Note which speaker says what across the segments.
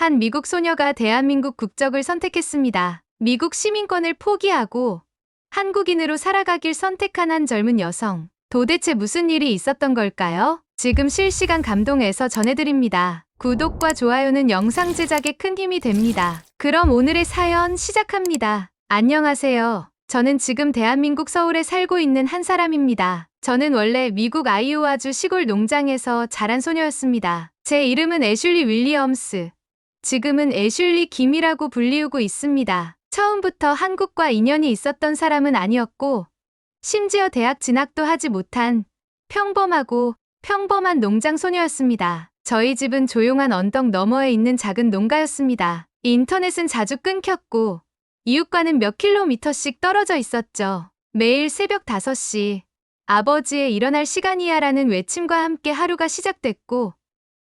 Speaker 1: 한 미국 소녀가 대한민국 국적을 선택했습니다. 미국 시민권을 포기하고 한국인으로 살아가길 선택한 한 젊은 여성. 도대체 무슨 일이 있었던 걸까요? 지금 실시간 감동에서 전해드립니다. 구독과 좋아요는 영상 제작에 큰 힘이 됩니다. 그럼 오늘의 사연 시작합니다. 안녕하세요. 저는 지금 대한민국 서울에 살고 있는 한 사람입니다. 저는 원래 미국 아이오와주 시골 농장에서 자란 소녀였습니다. 제 이름은 애슐리 윌리엄스. 지금은 애슐리 김이라고 불리우고 있습니다. 처음부터 한국과 인연이 있었던 사람은 아니었고, 심지어 대학 진학도 하지 못한 평범한 농장 소녀였습니다. 저희 집은 조용한 언덕 너머에 있는 작은 농가였습니다. 인터넷은 자주 끊겼고, 이웃과는 몇 킬로미터씩 떨어져 있었죠. 매일 새벽 5시, 아버지의 일어날 시간이야라는 외침과 함께 하루가 시작됐고,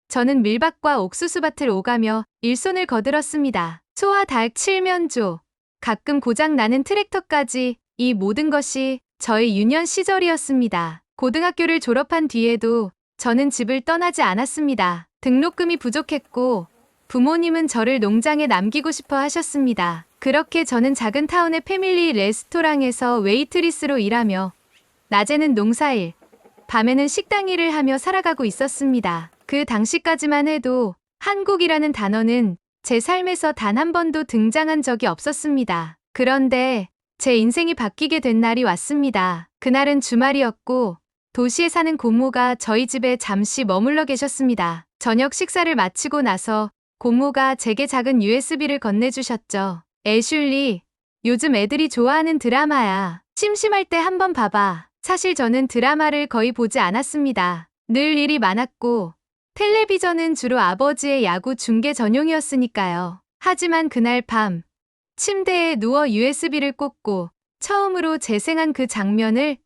Speaker 1: 저는 밀밭과 옥수수밭을 오가며 일손을 거들었습니다. 소와 닭, 칠면조, 가끔 고장나는 트랙터까지 이 모든 것이 저의 유년 시절이었습니다. 고등학교를 졸업한 뒤에도 저는 집을 떠나지 않았습니다. 등록금이 부족했고 부모님은 저를 농장에 남기고 싶어 하셨습니다. 그렇게 저는 작은 타운의 패밀리 레스토랑에서 웨이트리스로 일하며 낮에는 농사일, 밤에는 식당 일을 하며 살아가고 있었습니다. 그 당시까지만 해도 한국이라는 단어는 제 삶에서 단 한 번도 등장한 적이 없었습니다. 그런데 제 인생이 바뀌게 된 날이 왔습니다. 그날은 주말이었고 도시에 사는 고모가 저희 집에 잠시 머물러 계셨습니다. 저녁 식사를 마치고 나서 고모가 제게 작은 USB를 건네주셨죠. 애슐리, 요즘 애들이 좋아하는 드라마야. 심심할 때 한번 봐봐. 사실 저는 드라마를 거의 보지 않았습니다. 늘 일이 많았고 텔레비전은 주로 아버지의 야구 중계 전용이었으니까요. 하지만 그날 밤 침대에 누워 USB를 꽂고 처음으로 재생한 그 장면을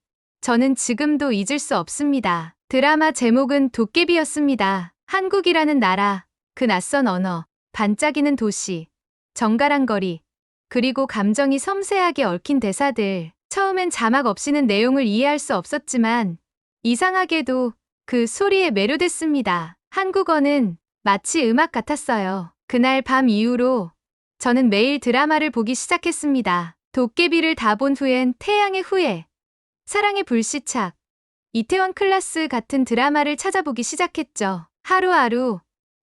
Speaker 1: 저는 지금도 잊을 수 없습니다. 드라마 제목은 도깨비였습니다. 한국이라는 나라, 그 낯선 언어, 반짝이는 도시, 정갈한 거리, 그리고 감정이 섬세하게 얽힌 대사들. 처음엔 자막 없이는 내용을 이해할 수 없었지만 이상하게도 그 소리에 매료됐습니다. 한국어는 마치 음악 같았어요. 그날 밤 이후로 저는 매일 드라마를 보기 시작했습니다. 도깨비를 다 본 후엔 태양의 후예, 사랑의 불시착, 이태원 클라스 같은 드라마를 찾아보기 시작했죠. 하루하루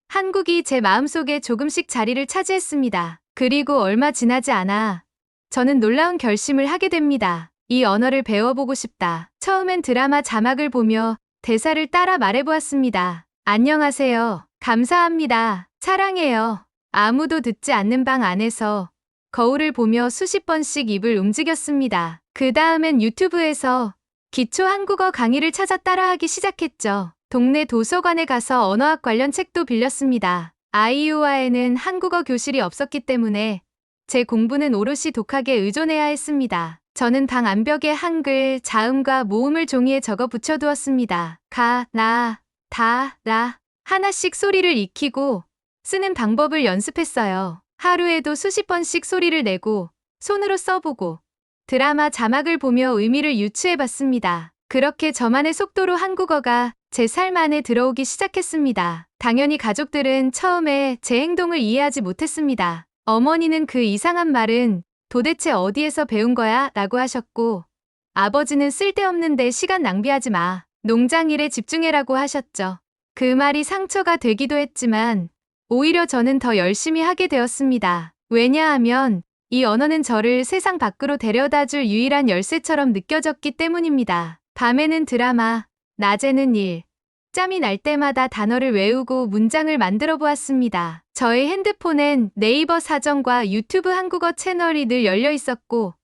Speaker 1: 한국이 제 마음속에 조금씩 자리를 차지했습니다. 그리고 얼마 지나지 않아 저는 놀라운 결심을 하게 됩니다. 이 언어를 배워보고 싶다. 처음엔 드라마 자막을 보며 대사를 따라 말해보았습니다. 안녕하세요. 감사합니다. 사랑해요. 아무도 듣지 않는 방 안에서 거울을 보며 수십 번씩 입을 움직였습니다. 그 다음엔 유튜브에서 기초 한국어 강의를 찾아 따라하기 시작했죠. 동네 도서관에 가서 언어학 관련 책도 빌렸습니다. 아이오와에는 한국어 교실이 없었기 때문에 제 공부는 오롯이 독학에 의존해야 했습니다. 저는 방 안벽에 한글, 자음과 모음을 종이에 적어 붙여두었습니다. 가, 나, 다, 라 하나씩 소리를 익히고 쓰는 방법을 연습했어요. 하루에도 수십 번씩 소리를 내고 손으로 써보고 드라마 자막을 보며 의미를 유추해봤습니다. 그렇게 저만의 속도로 한국어가 제 삶 안에 들어오기 시작했습니다. 당연히 가족들은 처음에 제 행동을 이해하지 못했습니다. 어머니는 그 이상한 말은 도대체 어디에서 배운 거야? 라고 하셨고 아버지는 쓸데없는데 시간 낭비하지 마. 농장 일에 집중해라고 하셨죠. 그 말이 상처가 되기도 했지만 오히려 저는 더 열심히 하게 되었습니다. 왜냐하면 이 언어는 저를 세상 밖으로 데려다줄 유일한 열쇠처럼 느껴졌기 때문입니다. 밤에는 드라마, 낮에는 일. 짬이 날 때마다 단어를 외우고 문장을 만들어 보았습니다. 저의 핸드폰엔 네이버 사전과 유튜브 한국어 채널이 늘 열려 있었고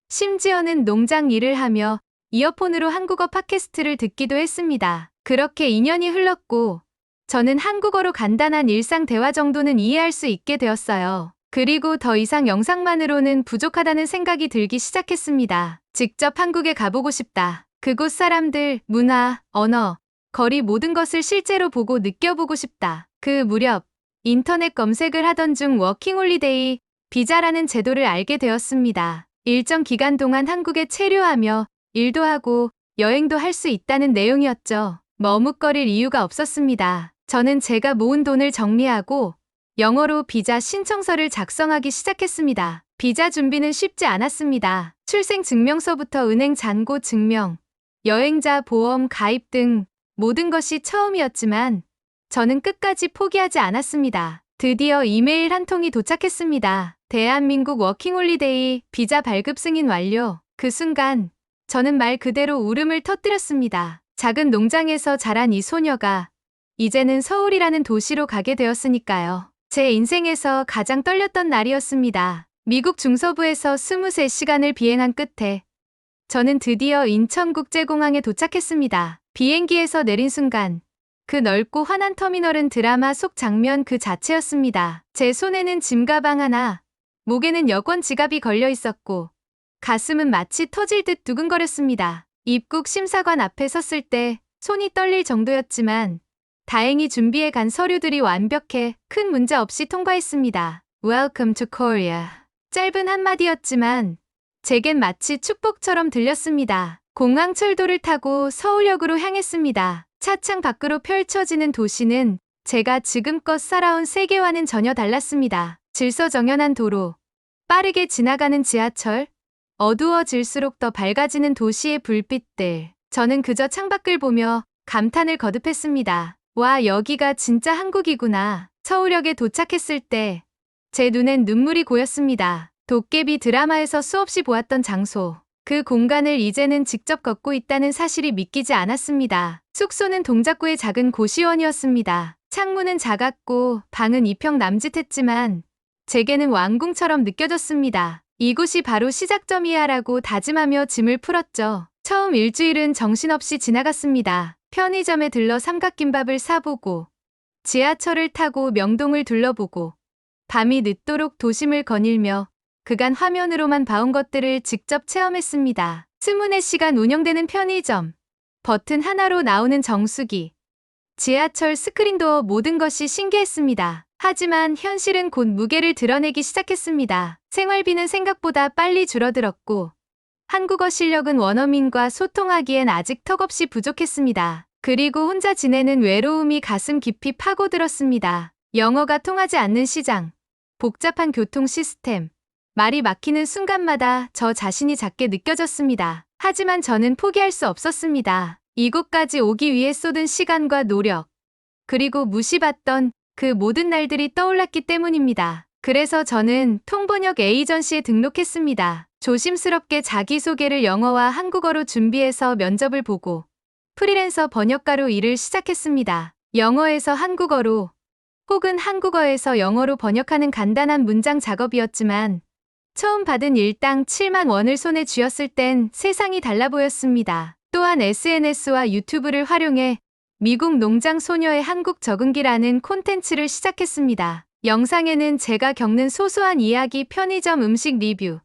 Speaker 1: 심지어는 농장 일을 하며 이어폰으로 한국어 팟캐스트를 듣기도 했습니다. 그렇게 2년이 흘렀고 저는 한국어로 간단한 일상 대화 정도는 이해할 수 있게 되었어요. 그리고 더 이상 영상만으로는 부족하다는 생각이 들기 시작했습니다. 직접 한국에 가보고 싶다. 그곳 사람들, 문화, 언어, 거리 모든 것을 실제로 보고 느껴보고 싶다. 그 무렵 인터넷 검색을 하던 중 워킹홀리데이 비자라는 제도를 알게 되었습니다. 일정 기간 동안 한국에 체류하며 일도 하고 여행도 할 수 있다는 내용이었죠. 머뭇거릴 이유가 없었습니다. 저는 제가 모은 돈을 정리하고 영어로 비자 신청서를 작성하기 시작했습니다. 비자 준비는 쉽지 않았습니다. 출생 증명서부터 은행 잔고 증명, 여행자 보험 가입 등 모든 것이 처음이었지만 저는 끝까지 포기하지 않았습니다. 드디어 이메일 한 통이 도착했습니다. 대한민국 워킹홀리데이 비자 발급 승인 완료. 그 순간 저는 말 그대로 울음을 터뜨렸습니다. 작은 농장에서 자란 이 소녀가 이제는 서울이라는 도시로 가게 되었으니까요. 제 인생에서 가장 떨렸던 날이었습니다. 미국 중서부에서 23시간을 비행한 끝에 저는 드디어 인천국제공항에 도착했습니다. 비행기에서 내린 순간 그 넓고 환한 터미널은 드라마 속 장면 그 자체였습니다. 제 손에는 짐가방 하나, 목에는 여권 지갑이 걸려 있었고 가슴은 마치 터질 듯 두근거렸습니다. 입국 심사관 앞에 섰을 때 손이 떨릴 정도였지만 다행히 준비해 간 서류들이 완벽해 큰 문제 없이 통과했습니다. Welcome to Korea. 짧은 한마디였지만 제겐 마치 축복처럼 들렸습니다. 공항 철도를 타고 서울역으로 향했습니다. 차창 밖으로 펼쳐지는 도시는 제가 지금껏 살아온 세계와는 전혀 달랐습니다. 질서정연한 도로, 빠르게 지나가는 지하철, 어두워질수록 더 밝아지는 도시의 불빛들. 저는 그저 창밖을 보며 감탄을 거듭했습니다. 와, 여기가 진짜 한국이구나. 서울역에 도착했을 때 제 눈엔 눈물이 고였습니다. 도깨비 드라마에서 수없이 보았던 장소. 그 공간을 이제는 직접 걷고 있다는 사실이 믿기지 않았습니다. 숙소는 동작구의 작은 고시원이었습니다. 창문은 작았고 방은 2평 남짓했지만 제게는 왕궁처럼 느껴졌습니다. 이곳이 바로 시작점이야라고 다짐하며 짐을 풀었죠. 처음 일주일은 정신없이 지나갔습니다. 편의점에 들러 삼각김밥을 사보고 지하철을 타고 명동을 둘러보고 밤이 늦도록 도심을 거닐며 그간 화면으로만 봐온 것들을 직접 체험했습니다. 24시간 운영되는 편의점, 버튼 하나로 나오는 정수기, 지하철 스크린도어 모든 것이 신기했습니다. 하지만 현실은 곧 무게를 드러내기 시작했습니다. 생활비는 생각보다 빨리 줄어들었고 한국어 실력은 원어민과 소통하기엔 아직 턱없이 부족했습니다. 그리고 혼자 지내는 외로움이 가슴 깊이 파고들었습니다. 영어가 통하지 않는 시장, 복잡한 교통 시스템, 말이 막히는 순간마다 저 자신이 작게 느껴졌습니다. 하지만 저는 포기할 수 없었습니다. 이곳까지 오기 위해 쏟은 시간과 노력, 그리고 무시받던 그 모든 날들이 떠올랐기 때문입니다. 그래서 저는 통번역 에이전시에 등록했습니다. 조심스럽게 자기소개를 영어와 한국어로 준비해서 면접을 보고 프리랜서 번역가로 일을 시작했습니다. 영어에서 한국어로 혹은 한국어에서 영어로 번역하는 간단한 문장 작업이었지만 처음 받은 일당 7만 원을 손에 쥐었을 땐 세상이 달라 보였습니다. 또한 SNS와 유튜브를 활용해 미국 농장 소녀의 한국 적응기라는 콘텐츠를 시작했습니다. 영상에는 제가 겪는 소소한 이야기, 편의점 음식 리뷰,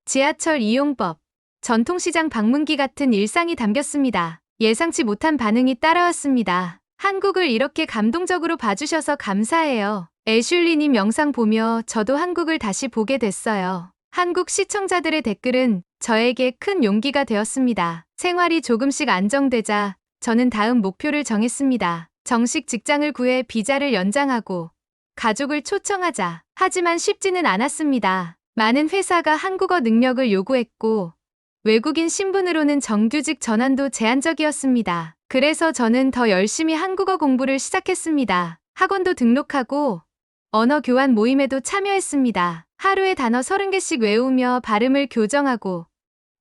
Speaker 1: 지하철 이용법, 전통시장 방문기 같은 일상이 담겼습니다. 예상치 못한 반응이 따라왔습니다. 한국을 이렇게 감동적으로 봐주셔서 감사해요. 애슐리님 영상 보며 저도 한국을 다시 보게 됐어요. 한국 시청자들의 댓글은 저에게 큰 용기가 되었습니다. 생활이 조금씩 안정되자 저는 다음 목표를 정했습니다. 정식 직장을 구해 비자를 연장하고 가족을 초청하자. 하지만 쉽지는 않았습니다. 많은 회사가 한국어 능력을 요구했고 외국인 신분으로는 정규직 전환도 제한적이었습니다. 그래서 저는 더 열심히 한국어 공부를 시작했습니다. 학원도 등록하고 언어 교환 모임에도 참여했습니다. 하루에 단어 30개씩 외우며 발음을 교정하고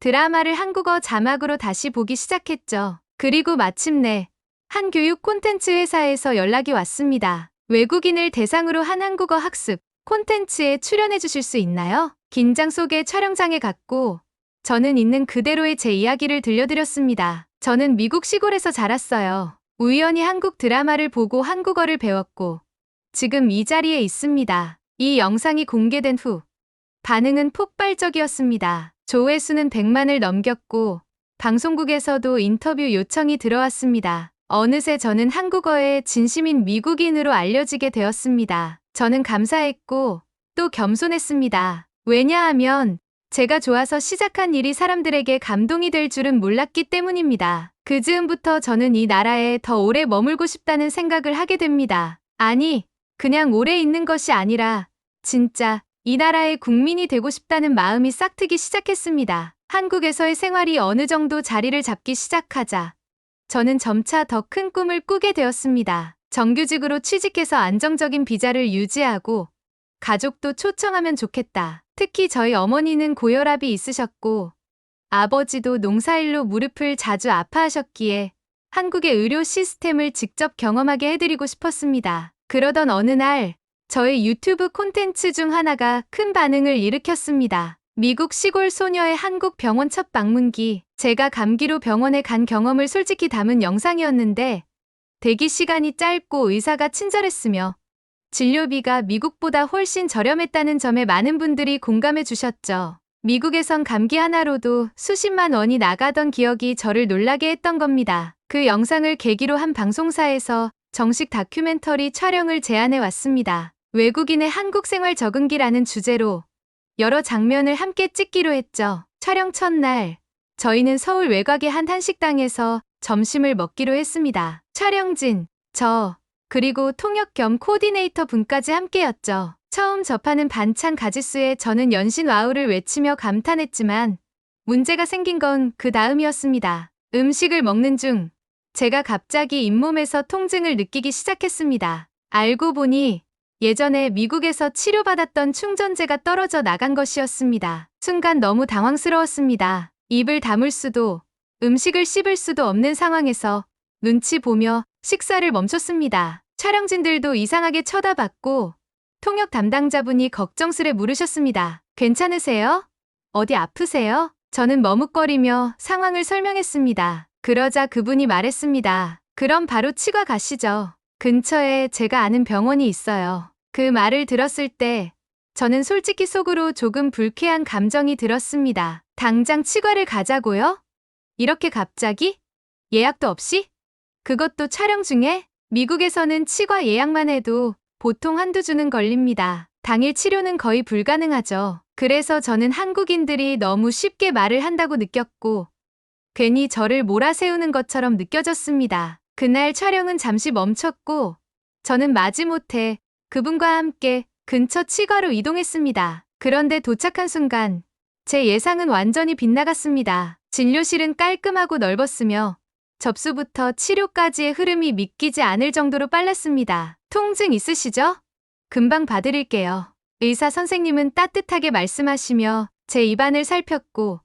Speaker 1: 드라마를 한국어 자막으로 다시 보기 시작했죠. 그리고 마침내 한 교육 콘텐츠 회사에서 연락이 왔습니다. 외국인을 대상으로 한 한국어 학습 콘텐츠에 출연해 주실 수 있나요? 긴장 속에 촬영장에 갔고 저는 있는 그대로의 제 이야기를 들려드렸습니다. 저는 미국 시골에서 자랐어요. 우연히 한국 드라마를 보고 한국어를 배웠고 지금 이 자리에 있습니다. 이 영상이 공개된 후 반응은 폭발적이었습니다. 조회수는 100만을 넘겼고 방송국에서도 인터뷰 요청이 들어왔습니다. 어느새 저는 한국어의 진심인 미국인으로 알려지게 되었습니다. 저는 감사했고 또 겸손했습니다. 왜냐하면 제가 좋아서 시작한 일이 사람들에게 감동이 될 줄은 몰랐기 때문입니다. 그 즈음부터 저는 이 나라에 더 오래 머물고 싶다는 생각을 하게 됩니다. 아니, 그냥 오래 있는 것이 아니라 진짜 이 나라의 국민이 되고 싶다는 마음이 싹트기 시작했습니다. 한국에서의 생활이 어느 정도 자리를 잡기 시작하자 저는 점차 더 큰 꿈을 꾸게 되었습니다. 정규직으로 취직해서 안정적인 비자를 유지하고 가족도 초청하면 좋겠다. 특히 저희 어머니는 고혈압이 있으셨고 아버지도 농사일로 무릎을 자주 아파하셨기에 한국의 의료 시스템을 직접 경험하게 해드리고 싶었습니다. 그러던 어느 날 저의 유튜브 콘텐츠 중 하나가 큰 반응을 일으켰습니다. 미국 시골 소녀의 한국 병원 첫 방문기, 제가 감기로 병원에 간 경험을 솔직히 담은 영상이었는데 대기 시간이 짧고 의사가 친절했으며 진료비가 미국보다 훨씬 저렴했다는 점에 많은 분들이 공감해 주셨죠. 미국에선 감기 하나로도 수십만 원이 나가던 기억이 저를 놀라게 했던 겁니다. 그 영상을 계기로 한 방송사에서 정식 다큐멘터리 촬영을 제안해 왔습니다. 외국인의 한국 생활 적응기라는 주제로 여러 장면을 함께 찍기로 했죠. 촬영 첫날, 저희는 서울 외곽의 한 한식당에서 점심을 먹기로 했습니다. 촬영진, 저, 그리고 통역 겸 코디네이터 분까지 함께였죠. 처음 접하는 반찬 가짓수에 저는 연신 와우를 외치며 감탄했지만 문제가 생긴 건 그 다음이었습니다. 음식을 먹는 중 제가 갑자기 잇몸에서 통증을 느끼기 시작했습니다. 알고 보니 예전에 미국에서 치료받았던 충전재가 떨어져 나간 것이었습니다. 순간 너무 당황스러웠습니다. 입을 다물 수도 음식을 씹을 수도 없는 상황에서 눈치 보며 식사를 멈췄습니다. 촬영진들도 이상하게 쳐다봤고 통역 담당자분이 걱정스레 물으셨습니다. 괜찮으세요? 어디 아프세요? 저는 머뭇거리며 상황을 설명했습니다. 그러자 그분이 말했습니다. 그럼 바로 치과 가시죠. 근처에 제가 아는 병원이 있어요. 그 말을 들었을 때 저는 솔직히 속으로 조금 불쾌한 감정이 들었습니다. 당장 치과를 가자고요? 이렇게 갑자기? 예약도 없이? 그것도 촬영 중에? 미국에서는 치과 예약만 해도 보통 한두 주는 걸립니다. 당일 치료는 거의 불가능하죠. 그래서 저는 한국인들이 너무 쉽게 말을 한다고 느꼈고 괜히 저를 몰아세우는 것처럼 느껴졌습니다. 그날 촬영은 잠시 멈췄고 저는 마지못해 그분과 함께 근처 치과로 이동했습니다. 그런데 도착한 순간 제 예상은 완전히 빗나갔습니다. 진료실은 깔끔하고 넓었으며 접수부터 치료까지의 흐름이 믿기지 않을 정도로 빨랐습니다. 통증 있으시죠? 금방 봐드릴게요. 의사 선생님은 따뜻하게 말씀하시며 제 입안을 살폈고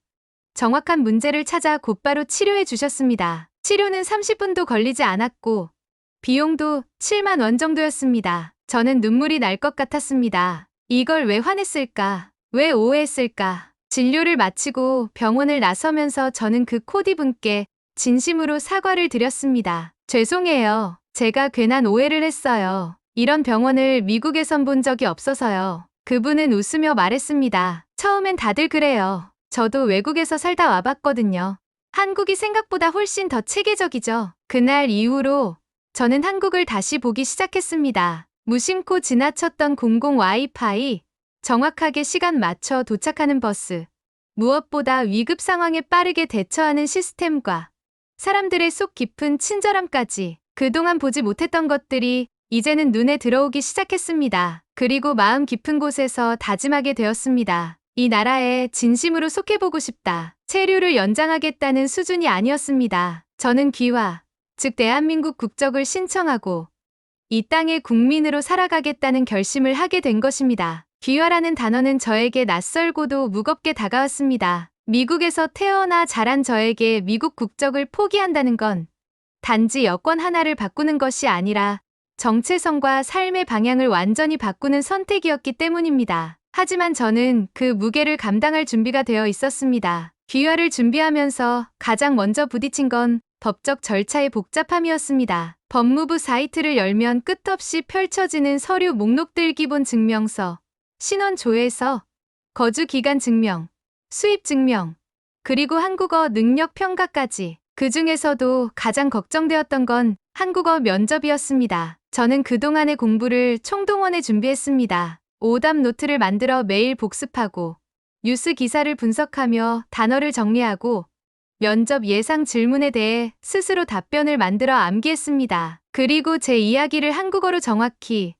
Speaker 1: 정확한 문제를 찾아 곧바로 치료해 주셨습니다. 치료는 30분도 걸리지 않았고 비용도 7만 원 정도였습니다. 저는 눈물이 날 것 같았습니다. 이걸 왜 화냈을까? 왜 오해했을까? 진료를 마치고 병원을 나서면서 저는 그 코디분께 진심으로 사과를 드렸습니다. 죄송해요. 제가 괜한 오해를 했어요. 이런 병원을 미국에선 본 적이 없어서요. 그분은 웃으며 말했습니다. 처음엔 다들 그래요. 저도 외국에서 살다 와봤거든요. 한국이 생각보다 훨씬 더 체계적이죠. 그날 이후로 저는 한국을 다시 보기 시작했습니다. 무심코 지나쳤던 공공 와이파이, 정확하게 시간 맞춰 도착하는 버스, 무엇보다 위급 상황에 빠르게 대처하는 시스템과 사람들의 속 깊은 친절함까지 그동안 보지 못했던 것들이 이제는 눈에 들어오기 시작했습니다. 그리고 마음 깊은 곳에서 다짐하게 되었습니다. 이 나라에 진심으로 속해보고 싶다. 체류를 연장하겠다는 수준이 아니었습니다. 저는 귀화, 즉 대한민국 국적을 신청하고 이 땅의 국민으로 살아가겠다는 결심을 하게 된 것입니다. 귀화라는 단어는 저에게 낯설고도 무겁게 다가왔습니다. 미국에서 태어나 자란 저에게 미국 국적을 포기한다는 건 단지 여권 하나를 바꾸는 것이 아니라 정체성과 삶의 방향을 완전히 바꾸는 선택이었기 때문입니다. 하지만 저는 그 무게를 감당할 준비가 되어 있었습니다. 귀화를 준비하면서 가장 먼저 부딪힌 건 법적 절차의 복잡함이었습니다. 법무부 사이트를 열면 끝없이 펼쳐지는 서류 목록들 기본 증명서, 신원 조회서, 거주 기간 증명, 수입 증명, 그리고 한국어 능력 평가까지. 그 중에서도 가장 걱정되었던 건 한국어 면접이었습니다. 저는 그동안의 공부를 총동원해 준비했습니다. 오답 노트를 만들어 매일 복습하고 뉴스 기사를 분석하며 단어를 정리하고 면접 예상 질문에 대해 스스로 답변을 만들어 암기했습니다. 그리고 제 이야기를 한국어로 정확히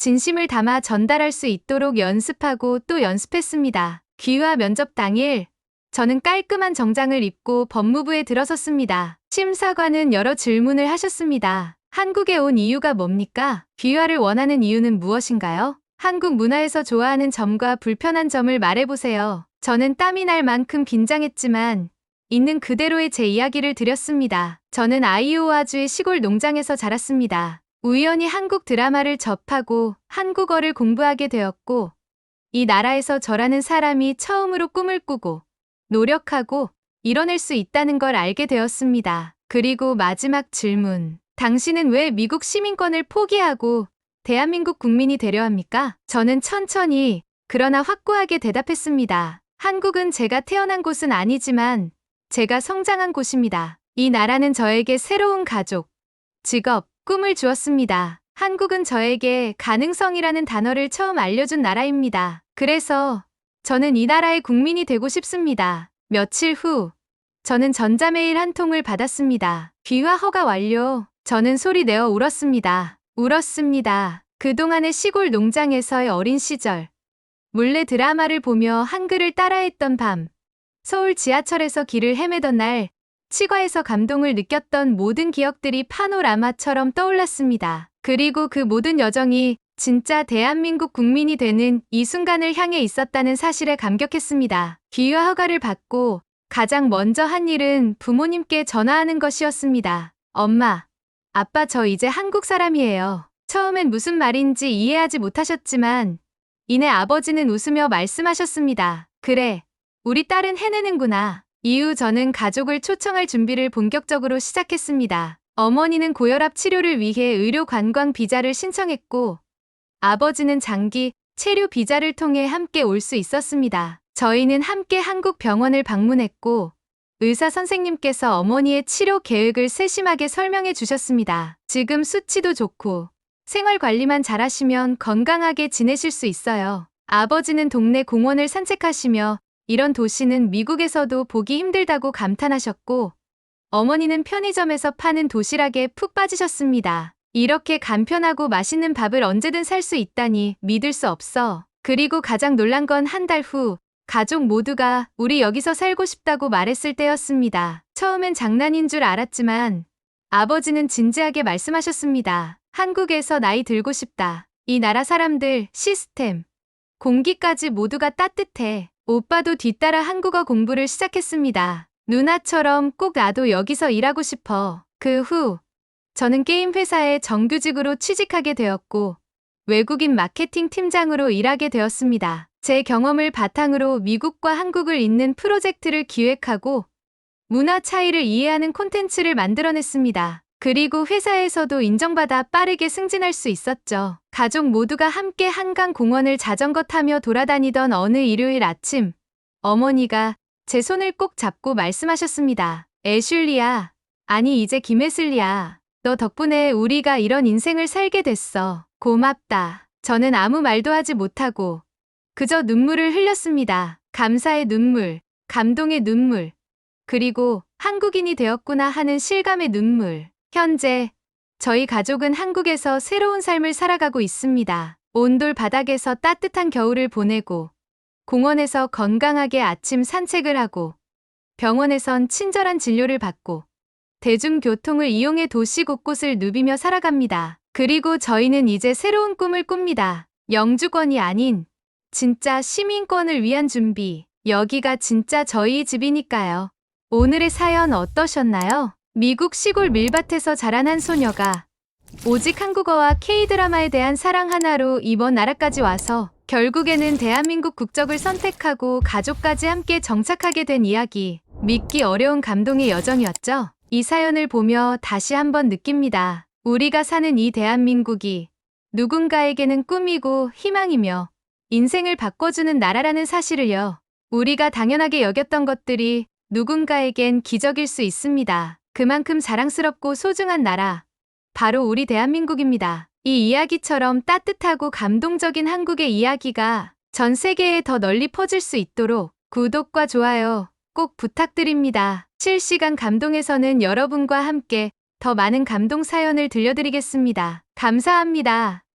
Speaker 1: 진심을 담아 전달할 수 있도록 연습하고 또 연습했습니다. 귀화 면접 당일, 저는 깔끔한 정장을 입고 법무부에 들어섰습니다. 심사관은 여러 질문을 하셨습니다. 한국에 온 이유가 뭡니까? 귀화를 원하는 이유는 무엇인가요? 한국 문화에서 좋아하는 점과 불편한 점을 말해보세요. 저는 땀이 날 만큼 긴장했지만 있는 그대로의 제 이야기를 드렸습니다. 저는 아이오와주의 시골 농장에서 자랐습니다. 우연히 한국 드라마를 접하고 한국어를 공부하게 되었고, 이 나라에서 저라는 사람이 처음으로 꿈을 꾸고 노력하고 이뤄낼 수 있다는 걸 알게 되었습니다. 그리고 마지막 질문. 당신은 왜 미국 시민권을 포기하고 대한민국 국민이 되려 합니까? 저는 천천히 그러나 확고하게 대답했습니다. 한국은 제가 태어난 곳은 아니지만 제가 성장한 곳입니다. 이 나라는 저에게 새로운 가족, 직업, 꿈을 주었습니다. 한국은 저에게 가능성이라는 단어를 처음 알려준 나라입니다. 그래서 저는 이 나라의 국민이 되고 싶습니다. 며칠 후, 저는 전자메일 한 통을 받았습니다. 귀화 허가 완료. 저는 소리 내어 울었습니다. 그동안의 시골 농장에서의 어린 시절, 몰래 드라마를 보며 한글을 따라했던 밤, 서울 지하철에서 길을 헤매던 날, 치과에서 감동을 느꼈던 모든 기억들이 파노라마처럼 떠올랐습니다. 그리고 그 모든 여정이 진짜 대한민국 국민이 되는 이 순간을 향해 있었다는 사실에 감격했습니다. 귀화 허가를 받고 가장 먼저 한 일은 부모님께 전화하는 것이었습니다. 엄마, 아빠 저 이제 한국 사람이에요. 처음엔 무슨 말인지 이해하지 못하셨지만 이내 아버지는 웃으며 말씀하셨습니다. 그래, 우리 딸은 해내는구나. 이후 저는 가족을 초청할 준비를 본격적으로 시작했습니다. 어머니는 고혈압 치료를 위해 의료 관광 비자를 신청했고, 아버지는 장기 체류 비자를 통해 함께 올 수 있었습니다. 저희는 함께 한국 병원을 방문했고, 의사 선생님께서 어머니의 치료 계획을 세심하게 설명해 주셨습니다. 지금 수치도 좋고, 생활 관리만 잘하시면 건강하게 지내실 수 있어요. 아버지는 동네 공원을 산책하시며 이런 도시는 미국에서도 보기 힘들다고 감탄하셨고, 어머니는 편의점에서 파는 도시락에 푹 빠지셨습니다. 이렇게 간편하고 맛있는 밥을 언제든 살 수 있다니 믿을 수 없어. 그리고 가장 놀란 건 한 달 후, 가족 모두가 우리 여기서 살고 싶다고 말했을 때였습니다. 처음엔 장난인 줄 알았지만 아버지는 진지하게 말씀하셨습니다. 한국에서 나이 들고 싶다. 이 나라 사람들, 시스템, 공기까지 모두가 따뜻해. 오빠도 뒤따라 한국어 공부를 시작했습니다. 누나처럼 꼭 나도 여기서 일하고 싶어. 그 후, 저는 게임 회사에 정규직으로 취직하게 되었고, 외국인 마케팅 팀장으로 일하게 되었습니다. 제 경험을 바탕으로 미국과 한국을 잇는 프로젝트를 기획하고, 문화 차이를 이해하는 콘텐츠를 만들어냈습니다. 그리고 회사에서도 인정받아 빠르게 승진할 수 있었죠. 가족 모두가 함께 한강 공원을 자전거 타며 돌아다니던 어느 일요일 아침, 어머니가 제 손을 꼭 잡고 말씀하셨습니다. 애슐리야, 아니 이제 김애슬리야. 너 덕분에 우리가 이런 인생을 살게 됐어. 고맙다. 저는 아무 말도 하지 못하고 그저 눈물을 흘렸습니다. 감사의 눈물, 감동의 눈물, 그리고 한국인이 되었구나 하는 실감의 눈물. 현재 저희 가족은 한국에서 새로운 삶을 살아가고 있습니다. 온돌 바닥에서 따뜻한 겨울을 보내고, 공원에서 건강하게 아침 산책을 하고, 병원에선 친절한 진료를 받고, 대중교통을 이용해 도시 곳곳을 누비며 살아갑니다. 그리고 저희는 이제 새로운 꿈을 꿉니다. 영주권이 아닌 진짜 시민권을 위한 준비. 여기가 진짜 저희 집이니까요. 오늘의 사연 어떠셨나요? 미국 시골 밀밭에서 자란 한 소녀가 오직 한국어와 K-드라마에 대한 사랑 하나로 이번 나라까지 와서 결국에는 대한민국 국적을 선택하고 가족까지 함께 정착하게 된 이야기. 믿기 어려운 감동의 여정이었죠. 이 사연을 보며 다시 한번 느낍니다. 우리가 사는 이 대한민국이 누군가에게는 꿈이고 희망이며 인생을 바꿔주는 나라라는 사실을요. 우리가 당연하게 여겼던 것들이 누군가에겐 기적일 수 있습니다. 그만큼 자랑스럽고 소중한 나라, 바로 우리 대한민국입니다. 이 이야기처럼 따뜻하고 감동적인 한국의 이야기가 전 세계에 더 널리 퍼질 수 있도록 구독과 좋아요 꼭 부탁드립니다. 실시간 감동에서는 여러분과 함께 더 많은 감동 사연을 들려드리겠습니다. 감사합니다.